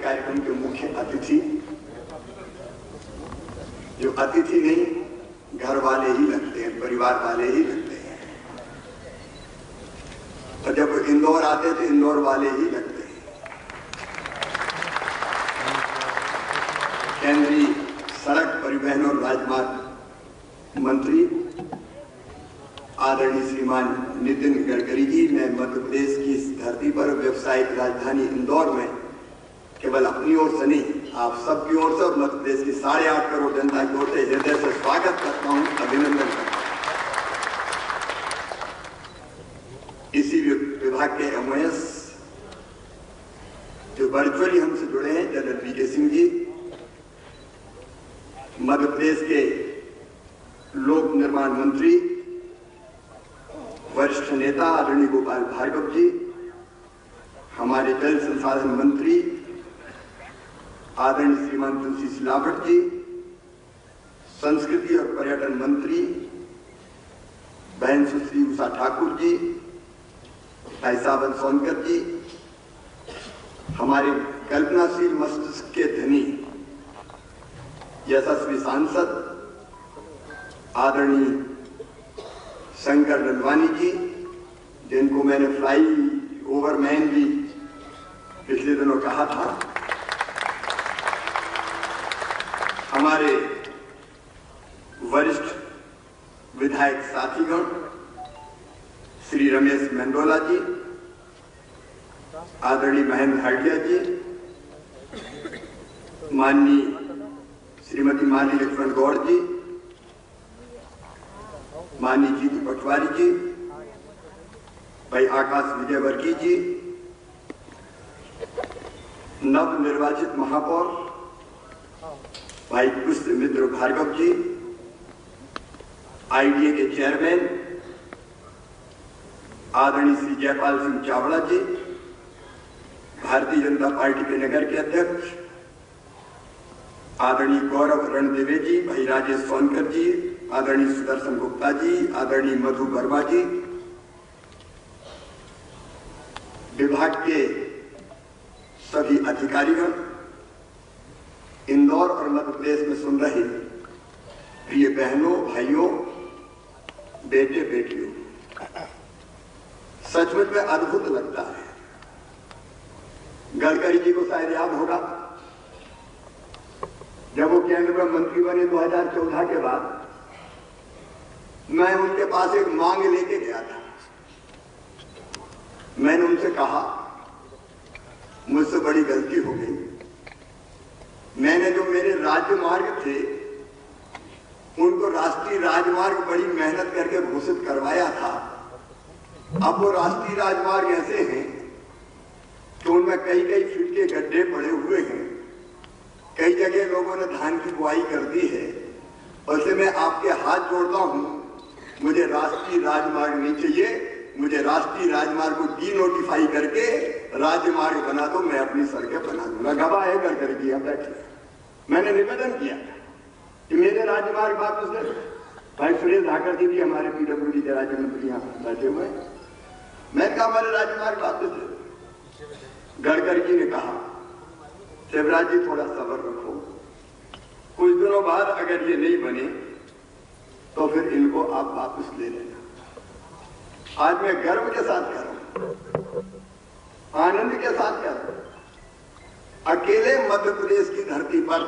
कार्यक्रम के मुख्य अतिथि, जो अतिथि नहीं घर वाले ही लगते हैं, परिवार वाले ही लगते हैं, और जब वो इंदौर आते तो इंदौर वाले ही लगते हैं। केंद्रीय सड़क परिवहन और राजमार्ग मंत्री आदरणीय श्रीमान नितिन गडकरी जी, मैं मध्य प्रदेश की इस धरती पर व्यावसायिक राजधानी इंदौर में केवल अपनी ओर से नहीं, आप सबकी ओर से और मध्य प्रदेश की 8.5 करोड़ जनता की ओर से हृदय से स्वागत करता हूं, अभिनंदन करता हूं। इसी विभाग के एमओएस जो वर्चुअली हमसे जुड़े हैं, जनरल वीके सिंह जी, मध्य प्रदेश के लोक निर्माण मंत्री वरिष्ठ नेता आदरणीय गोपाल भार्गव जी, हमारे जल संसाधन मंत्री आदरणीय श्रीमान तुलसी सिलावट जी, संस्कृति और पर्यटन मंत्री बहन सुश्री उषा ठाकुर जी, भाई सावन सोनकर जी, हमारे कल्पनाशील मस्तिष्क के धनी यशस्वी सांसद आदरणीय शंकर नलवानी जी, जिनको मैंने फ्लाई ओवर मैन भी पिछले दिनों कहा था, हमारे वरिष्ठ विधायक साथीगण श्री रमेश मेंडोला जी, आदरणीय महेंद्र हाडिया जी, माननीय श्रीमती माली लक्ष्मण गौड़ जी, माननीय जीतू पटवारी जी, भाई आकाश विजयवर्गीय जी, नव निर्वाचित महापौर भाई पुष्प मित्र भार्गव जी, आईडीए के चेयरमैन आदरणीय श्री जयपाल सिंह चावड़ा जी, भारतीय जनता पार्टी के नगर के अध्यक्ष आदरणीय गौरव रणदेवे जी, भाई राजेश सोनकर जी, आदरणीय सुदर्शन गुप्ता जी, आदरणीय मधु वर्मा जी, विभाग के सभी अधिकारीगण, इंदौर और मध्य प्रदेश में सुन रहे प्रिय बहनों, भाइयों, बेटे बेटियों, सचमुच में अद्भुत लगता है। गडकरी जी को शायद याद होगा, जब वो केंद्र में मंत्री बने 2014 के बाद, मैं उनके पास एक मांग लेके गया था। मैंने उनसे कहा मुझसे बड़ी गलती हो गई, मैंने जो मेरे राजमार्ग थे उनको राष्ट्रीय राजमार्ग बड़ी मेहनत करके घोषित करवाया था। अब वो राष्ट्रीय राजमार्ग ऐसे हैं कि उनमें कई कई फीट के गड्ढे पड़े हुए हैं, कई जगह लोगों ने धान की बुआई कर दी है। वैसे मैं आपके हाथ जोड़ता हूं, मुझे राष्ट्रीय राजमार्ग नहीं चाहिए, मुझे राष्ट्रीय राजमार्ग को डी-नोटिफाई करके राजमार्ग बना दो, मैं अपनी सड़कें बना दूंगा। गवाह है गडकरी जी, बैठे। मैंने निवेदन किया कि मेरे राजमार्ग वापस ले। भाई सुरेश धाकर जी भी हमारे पीडब्ल्यूडी के राज्य मंत्री यहाँ बैठे हुए, मैंने कहा हमारे राजमार्ग वापस ले। गडकरी जी ने कहा शिवराज जी थोड़ा सब्र रखो, कुछ दिनों बाद अगर ये नहीं बने तो फिर इनको आप वापस ले लेना। आज मैं गर्व के साथ कह रहा हूं, आनंद के साथ कह रहा हूं, अकेले मध्य प्रदेश की धरती पर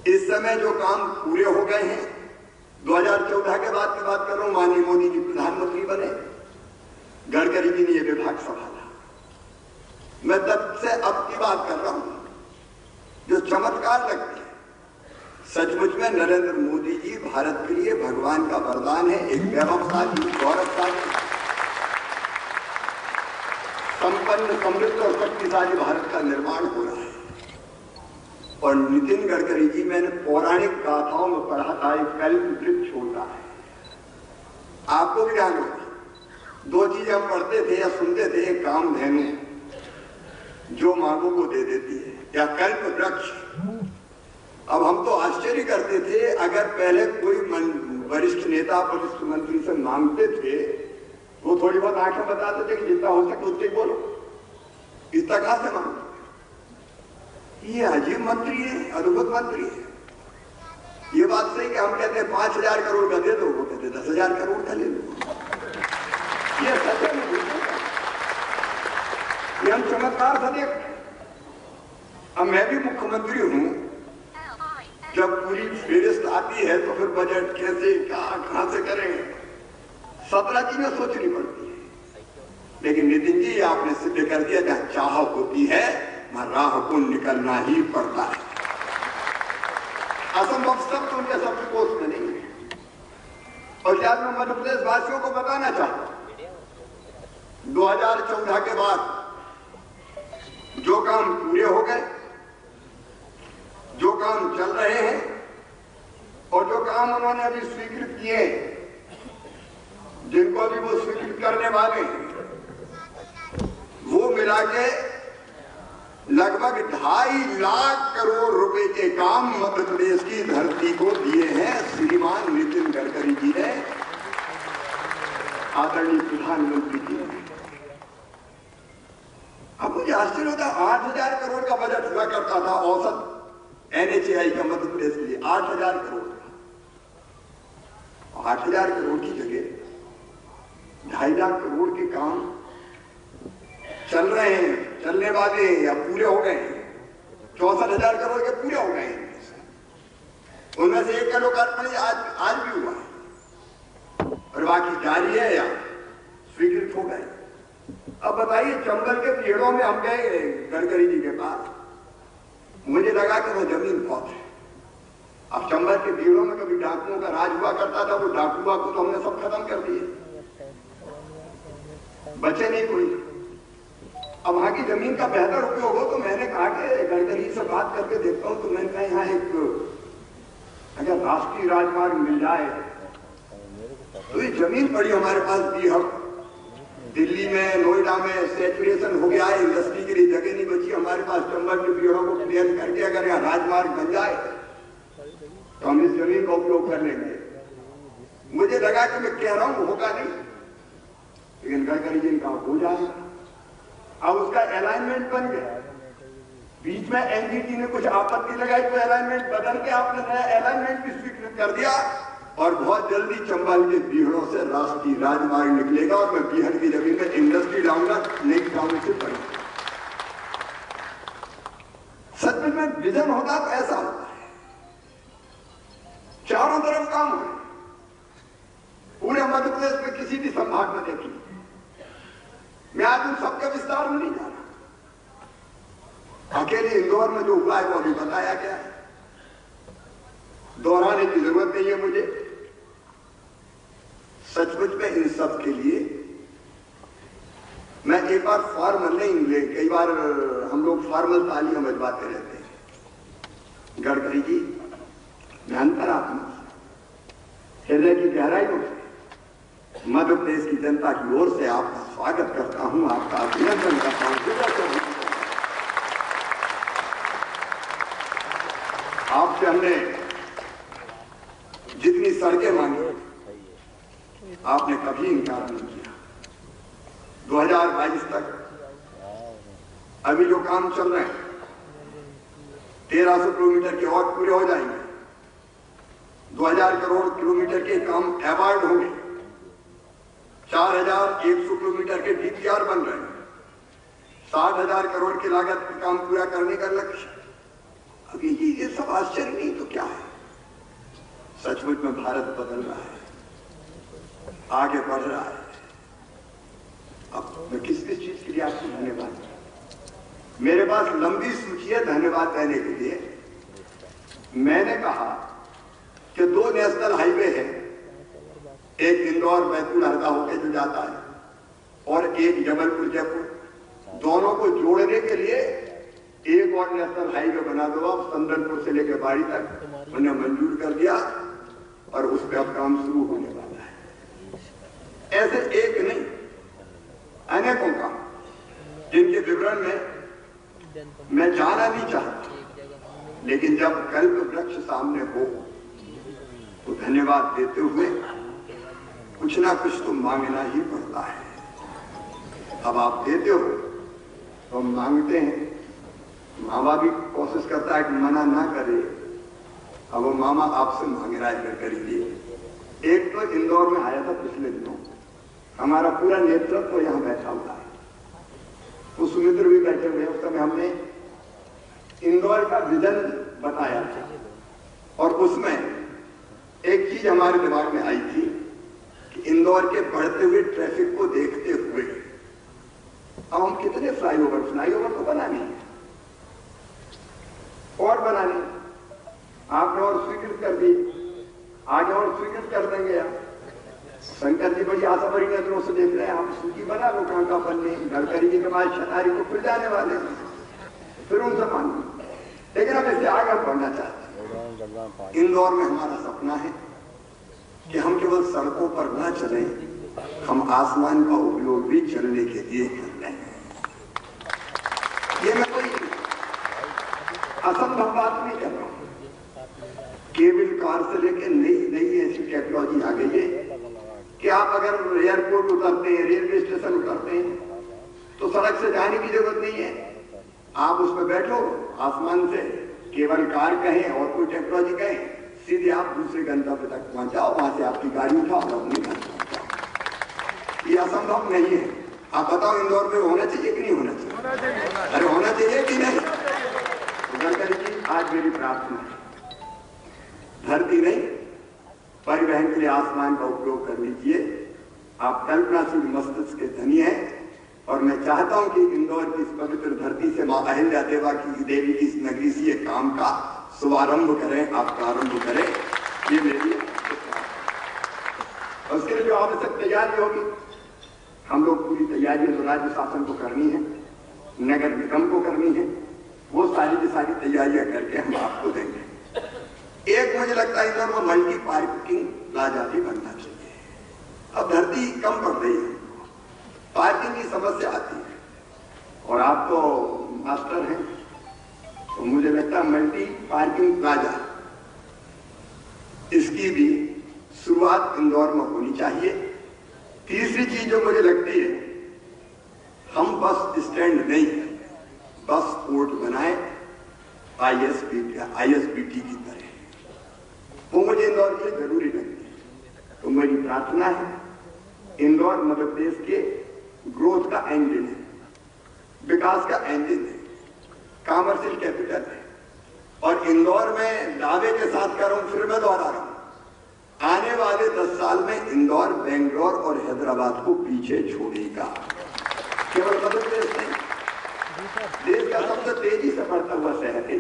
इस समय जो काम पूरे हो गए हैं, 2014 के बाद की बात कर रहा हूं, माननीय मोदी जी प्रधानमंत्री बने, गडकरी जी ने यह विभाग संभाला। मैं तब से अब की बात कर रहा हूं, जो चमत्कार लगती है। सचमुच में नरेंद्र मोदी जी भारत के लिए भगवान का वरदान है, एक वैभवशाली, गौरवशाली, संपन्न, समृद्ध और शक्तिशाली भारत का निर्माण हो रहा है। और नितिन गडकरी जी, मैंने पौराणिक गाथाओं में पढ़ा था, एक कल्प वृक्ष होता है, आपको भी ध्यान होगा। दो चीजें हम पढ़ते थे या सुनते थे, एक कामधेनु जो मांगों को दे देती है, या कल्प वृक्ष। अब हम तो आश्चर्य करते थे, अगर पहले कोई वरिष्ठ नेता वरिष्ठ मंत्री से मांगते थे, वो थोड़ी बहुत आंखें बताते थे कि जितना हो सके उतने बोलो, इतना कहां से मांगो। ये अजीब मंत्री है, अद्भुत मंत्री है। ये बात सही कि हम कहते हैं 5,000 करोड़ का दे दो, वो कहते 10,000 करोड़ का ले लो। ये सच है, ये हम चमत्कार से देख। अब मैं भी मुख्यमंत्री हूं, जब पूरी फेरिस्त आती है तो फिर बजट कैसे कहां से करेंगे, 17 चीजें सोचनी पड़ती है। लेकिन नितिन जी आपने सिद्ध कर दिया, जहां चाह होती है वहां राह को निकलना ही पड़ता है। असंभव शब्द तो उनके शब्द कोष में नहीं है। और यार मैं मध्य प्रदेश वासियों को बताना चाहता हूं, 2014 के बाद जो काम पूरे हो गए, जो काम चल रहे हैं और जो काम उन्होंने अभी स्वीकृत किए, जिनको अभी वो स्वीकृत करने वाले हैं, वो मिला के लगभग 2.5 लाख करोड़ रुपए के काम मध्य प्रदेश की धरती को दिए हैं श्रीमान नितिन गडकरी जी ने, आदरणीय प्रधानमंत्री जी ने। अब मुझे आश्चर्य होता, 8,000 करोड़ का बजट हुआ करता था औसत NHAI का मध्य प्रदेश के लिए, 8,000 करोड़ का। 8,000 करोड़ की जगह 2.5 लाख करोड़ के काम चल रहे हैं, चलने वाले हैं या पूरे हो गए हैं। 64,000 करोड़ के पूरे हो गए हैं, उनमें से 1 का लोकार्पण आज भी हुआ है और बाकी जारी है या स्वीकृत हो गए। अब बताइए, चंबल के पेड़ों में हम गए गडकरी जी के पास, मुझे लगा कि वो जमीन बहुत है। अब चंबल के पेड़ों में कभी डाकुओं का राज हुआ करता था, वो डाकुआ को तो हमने सब खत्म कर दिए, बचे नहीं कोई। अब वहां की जमीन का बेहतर उपयोग हो, तो मैंने कहा कि गडकरी से बात करके देखता हूं। तो मैंने कहा यहाँ अगर राष्ट्रीय राजमार्ग मिल जाए तो ये जमीन पड़ी हमारे पास भी, हम दिल्ली में नोएडा में सैचुरेशन हो गया है, इंडस्ट्री के लिए जगह नहीं बची हमारे पास। चंबल के पेड़ों को प्लेन करके अगर यहाँ राजमार्ग बन जाए तो हम इस जमीन का उपयोग कर लेंगे। मुझे लगा कि मैं कह रहा हूं होगा नहीं, लेकिन गडकरी जी ने कहा हो जाएगा। अब उसका अलाइनमेंट बन गया, बीच में एनजीटी ने कुछ आपत्ति लगाई तो अलाइनमेंट बदल के आपने नया अलाइनमेंट भी स्वीकृत कर दिया और बहुत जल्दी चंबल के बीहड़ों से राष्ट्रीय राजमार्ग निकलेगा और मैं बीहड़ की जमीन में इंडस्ट्री लाऊंगा, नई टाउनशिप बनेगी। सच में विजन होता तो ऐसा होता है, चारों तरफ काम हो, पूरे मध्य प्रदेश में किसी भी संभाग में देखिए। मैं आज उन सबके विस्तार में नहीं जा रहा, अकेले इंदौर में जो हुआ है वो अभी बताया गया है, दोहराने की जरूरत नहीं है मुझे। सचमुच में इन सब के लिए मैं एक बार फॉर्मल नहीं ले, कई बार हम लोग फॉर्मल तालियां बजवाते रहते हैं। गडकरी जी, मैं अंतरात्मा हृदय की गहराइयों से मध्य प्रदेश की जनता की ओर से आपका स्वागत करता हूं, आपका अभिनंदन करता हूं। आपसे हमने जितनी सड़कें मांगी आपने कभी इनकार नहीं किया। 2022 तक अभी जो काम चल रहे हैं 1300 किलोमीटर के और पूरे हो जाएंगे, 2000 करोड़ किलोमीटर के काम अवार्ड होंगे, 4100 किलोमीटर के DPR बन रहे हैं, 60,000 करोड़ की लागत का काम पूरा करने का लक्ष्य। अभी ये सब आश्चर्य नहीं तो क्या है। सचमुच में भारत बदल रहा है, आगे बढ़ रहा है। अब मैं किस किस चीज के लिए आपको धन्यवाद, मेरे पास लंबी सूची है धन्यवाद देने के लिए। मैंने कहा कि 2 नेशनल हाईवे हैं, एक इंदौर बैतूल हरदा होकर जो जाता है और एक जबलपुर जयपुर, दोनों को जोड़ने के लिए एक और नेशनल हाईवे बना दो आप, संदलपुर से लेकर बाड़ी तक, उन्हें मंजूर कर दिया और उस पर अब काम शुरू होने वाला है। ऐसे एक नहीं अनेकों काम, जिनके विवरण में मैं जाना नहीं चाहता, लेकिन जब कल्प वृक्ष सामने हो तो धन्यवाद देते हुए कुछ ना कुछ तो मांगना ही पड़ता है। अब आप देते हो तो हम मांगते हैं, मामा भी कोशिश करता है कि मना ना करे, अब वो मामा आपसे मांग रहा है करिए। एक तो इंदौर में आया था पिछले दिनों, हमारा पूरा नेतृत्व तो यहाँ बैठा हुआ है, कुछ मित्र भी बैठे हुए हैं। उस समय हमने इंदौर का विजन बताया था और उसमें एक चीज हमारे दिमाग में आई थी कि इंदौर के बढ़ते हुए ट्रैफिक को देखते हुए अब हम कितने फ्लाईओवर तो बनाने हैं और बनाने, आपने और स्वीकृत कर दी, आगे और स्वीकृत कर देंगे। आप शंकर जी बड़ी आशा भरी नजरों से देख रहे हैं, आप सूची बना लो कहां का बनने, गडकरी जी के बाद शतारी को खुल जाने वाले हैं, फिर उनसे मांगो। लेकिन हम इससे आगे बढ़ना चाहते हैं। इंदौर में हमारा सपना है कि हम केवल सड़कों पर न चले, हम आसमान का उपयोग भी चलने के लिए कर रहे हैं। ये मैं कोई असंभव बात नहीं कर रहा हूं। केबल कार से लेकर नई ऐसी टेक्नोलॉजी आ गई है कि आप अगर एयरपोर्ट उतरते हैं, रेलवे स्टेशन उतरते हैं, तो सड़क से जाने की जरूरत नहीं है, आप उसमें बैठो, आसमान से केबल कार कहें और कोई टेक्नोलॉजी कहें, सीधे आप दूसरे गंतव्य तक पहुंच जाओ, वहां से आपकी गाड़ी उठाओ और अपनी घर पहुंच। ये असंभव नहीं है। आप बताओ इंदौर में होना चाहिए कि नहीं होना चाहिए? अरे होना चाहिए कि नहीं? गडकरी जी, आज मेरी प्रार्थना है, धरती नहीं परिवहन के लिए आसमान का उपयोग कर लीजिए। आप कल्पनाशील मस्तिष्क के धनी हैं और मैं चाहता हूं कि इंदौर की इस पवित्र धरती से मां अहिल्या देवी की इस नगरी से ये काम का शुभारंभ करें, आप प्रारंभ करें। ये मेरी और उसके लिए जो आवश्यक तैयारी होगी, हम लोग पूरी तैयारी तो राज्य शासन को करनी है, नगर निगम को करनी है, वो सारी की सारी तैयारियां करके हम आपको देंगे। एक मुझे लगता है इंदौर में मल्टी पार्किंग प्लाजा भी बनना चाहिए। अब धरती कम पड़ रही है, पार्किंग की समस्या आती है और आप तो मास्टर हैं, तो मुझे लगता है मल्टी पार्किंग प्लाजा इसकी भी शुरुआत इंदौर में होनी चाहिए। तीसरी चीज जो मुझे लगती है, हम बस स्टैंड नहीं, बस पोर्ट बनाए ISBT की तरह, वो मुझे इंदौर के लिए जरूरी लगती है। तो मेरी प्रार्थना है, इंदौर मध्य प्रदेश के ग्रोथ का इंजन है, विकास का इंजन है, कॉमर्शियल कैपिटल है और इंदौर में दावे के साथ कर रहा हूं, फिर मैं दोहरा रहा हूं, आने वाले 10 साल में इंदौर बेंगलोर और हैदराबाद को पीछे छोड़ेगा। केवल मध्य प्रदेश नहीं, देश का सबसे तेजी से बढ़ता हुआ शहर है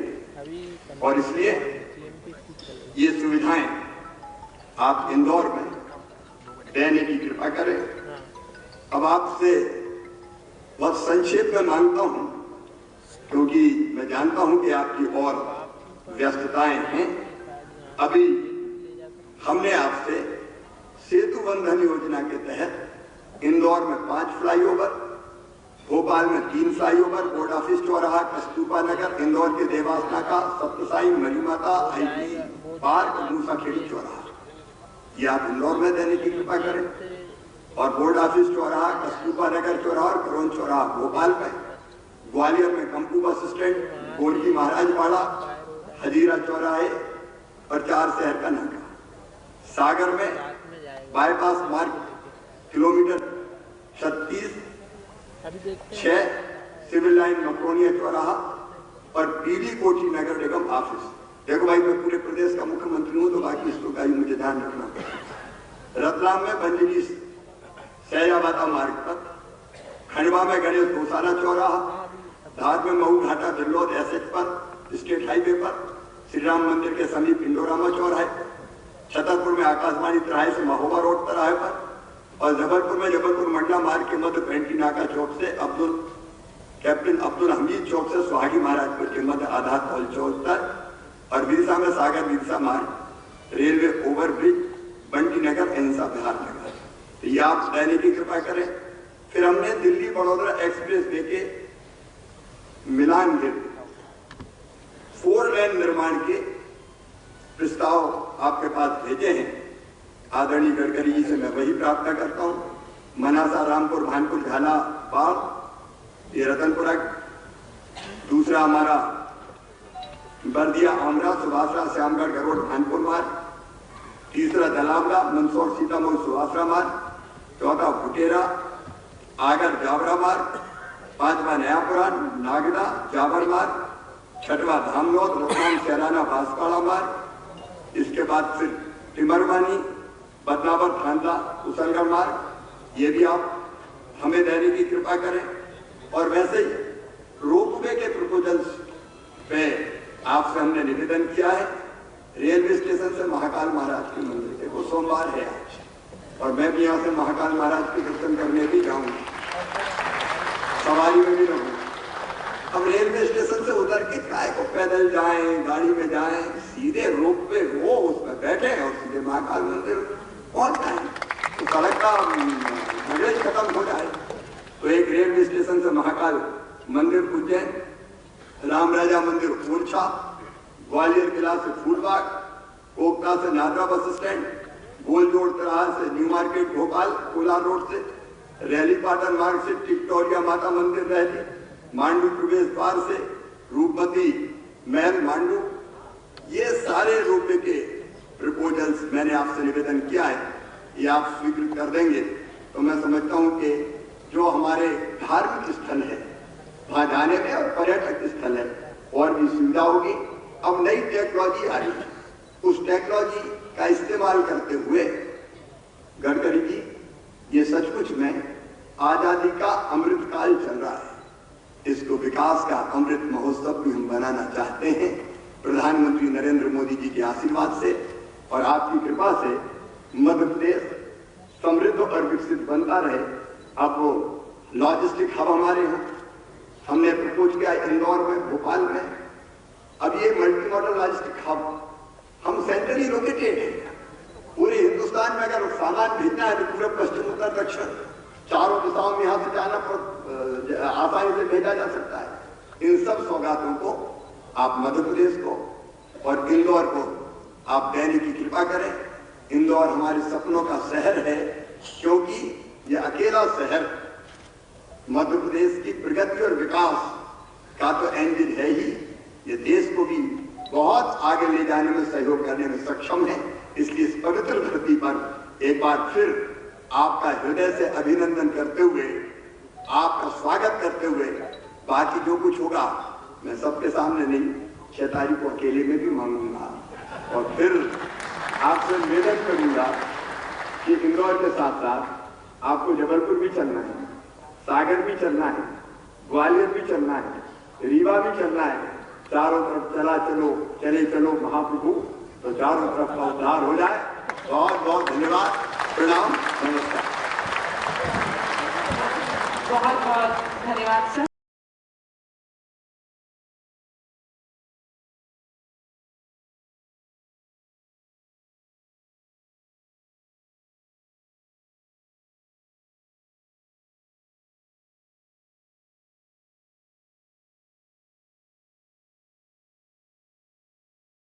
और इसलिए ये सुविधाएं आप इंदौर में देने की कृपा करें। अब आपसे बहुत संक्षेप में मांगता हूं, क्योंकि मैं जानता हूं कि आपकी और व्यस्तताएं हैं। अभी हमने आपसे सेतु बंधन योजना के तहत इंदौर में 5 फ्लाईओवर, भोपाल में 3 फ्लाईओवर, बोर्ड ऑफिस चौराहा, कस्तूरबा नगर, इंदौर के देवास नाका, सत्यसाई, मरी माता, IT पार्क, मूसा खेड़ी चौराहा, ये आप इंदौर में देने की कृपा करें। और बोर्ड ऑफिस चौराहा, कस्तूरबा नगर चौराहा और करोन चौराहा भोपाल में, ग्वालियर में कंपू बस स्टैंड, गोरकी महाराजवाड़ा, हजीरा चौराहे और 4 शहर का नाका, सागर में बाईपास मार्ग किलोमीटर 36, 6 सिविल लाइन मकरोनिया चौराहा और पीली कोठी नगर निगम ऑफिस। देखो भाई, मैं पूरे प्रदेश का मुख्यमंत्री हूं, तो बाकी इसको का मुझे ध्यान रखना पड़ेगा। रतलाम में बंजनी सैजाबादा मार्ग पर, खंडवा में गणेश गौशाला चौराहा, धार में महू घाटा बिल्लौद एसेट पर स्टेट हाईवे पर, श्री राम मंदिर के समीप इंडोरामा चौराहे, छतरपुर में आकाशवाणी तिराहे से महोबा रोड तिराहे पर और जबलपुर में जबलपुर मंडला मार्ग के मध्य पेंटी नाका चौक से कैप्टन अब्दुल हमीद चौक से सुहागी महाराजपुर के मध्य आधार पॉल चौक तक और विरसा में सागर विरसा मार्ग, रेलवे ओवरब्रिज, बंटी नगर, अहिंसा बिहार नगर। तो ये आप देने की कृपा करें। फिर हमने दिल्ली बड़ौदा एक्सप्रेस वे के मिलान गेट 4 लेन निर्माण के प्रस्ताव आपके पास भेजे हैं। आदरणीय गडकरी जी से मैं वही प्रार्थना करता हूं। मनासा, रामपुर, भानपुर, झाला, पाड़, ये रतनपुरा दूसरा हमारा बर्दिया आमरा सुभाषरा श्यामगढ़ गरोड़ भानपुर मार्ग, तीसरा दलावला मंदसौर सीतामऊ सुभाषरा मार्ग, चौथा फुटेरा आगर जावरा मार्ग, पांचवा नयापुरान नागदा जावर मार्ग, छठवा धामनौद रोहतांग सैलाना बांसवाड़ा मार्ग, इसके बाद फिर टिमरवानी बदनावर थांदा उसलगढ़ मार्ग। ये भी आप हमें देने की कृपा करें। और वैसे ही रोपवे के प्रपोजल्स पे आपसे हमने निवेदन किया है। रेलवे स्टेशन से महाकाल महाराज के मंदिर के वो सोमवार है आज, और मैं भी यहाँ से महाकाल महाराज के दर्शन करने भी जाऊंगा, सवारी में भी रहूंगा। अब रेलवे स्टेशन से उतर के काय को पैदल जाएं, गाड़ी में जाएं, सीधे रोपवे वो उसमें बैठे और सीधे महाकाल मंदिर पहुंच जाए, तो सड़क का झगड़े खत्म हो जाए। तो एक रेलवे स्टेशन से महाकाल मंदिर उज्जैन, राम राजा मंदिर ओरछा, ग्वालियर किला से फूलबाग, कोकता से नादरा बस स्टैंड, गोलजोड़ तिराहा से new market Bhopal Kolar road से, रैली पाटन मार्ग से टिक्टोरिया माता मंदिर रैली, मांडू प्रवेश द्वार से रूपमती महल मांडू, ये सारे रोपवे के प्रपोजल्स मैंने आपसे निवेदन किया है। ये आप स्वीकृत कर देंगे तो मैं समझता हूं कि जो हमारे धार्मिक स्थल है वहां जाने में और पर्यटक स्थल है और भी सुविधा होगी। अब नई टेक्नोलॉजी आ रही है, उस टेक्नोलॉजी का इस्तेमाल करते हुए गडकरी जी, ये सचमुच में आजादी का अमृत काल चल रहा है, इसको विकास का अमृत महोत्सव भी हम बनाना चाहते हैं। प्रधानमंत्री नरेंद्र मोदी जी के आशीर्वाद से और आपकी कृपा से मध्य प्रदेश समृद्ध और विकसित बनता रहे। अब वो लॉजिस्टिक हब हमारे यहाँ हमने प्रपोज किया इंदौर में, भोपाल में। अब ये मल्टी मॉडल लॉजिस्टिक हब हम सेंट्रली लोकेटेड है। पूरे हिंदुस्तान में अगर सामान भेजना है तो पूरे पश्चिम उत्तर दक्षिण चारों दिशाओं में यहाँ से जाना पर आसानी से भेजा जा सकता है। इन सब सौगातों को आप मध्य प्रदेश को और इंदौर को आप देने की कृपा करें। इंदौर हमारे सपनों का शहर है, क्योंकि यह अकेला शहर मध्य प्रदेश की प्रगति और विकास का तो इंजन है ही, ये देश को भी बहुत आगे ले जाने में सहयोग करने में सक्षम है। इसलिए इस पवित्र धरती पर एक बार फिर आपका हृदय से अभिनंदन करते हुए, आपका स्वागत करते हुए, बाकी जो कुछ होगा मैं सबके सामने नहीं, 6 तारीख को अकेले में भी मांगूंगा और फिर आपसे निवेदन करूंगा कि इंदौर के साथ साथ आपको जबलपुर भी चलना है, सागर भी चलना है, ग्वालियर भी चलना है, रीवा भी चलना है। चारों तरफ चला चलो चले चलो महाप्रभु, तो चारों तरफ का उद्धार हो जाए। बहुत बहुत धन्यवाद, प्रणाम, नमस्कार। बहुत बहुत धन्यवाद सर।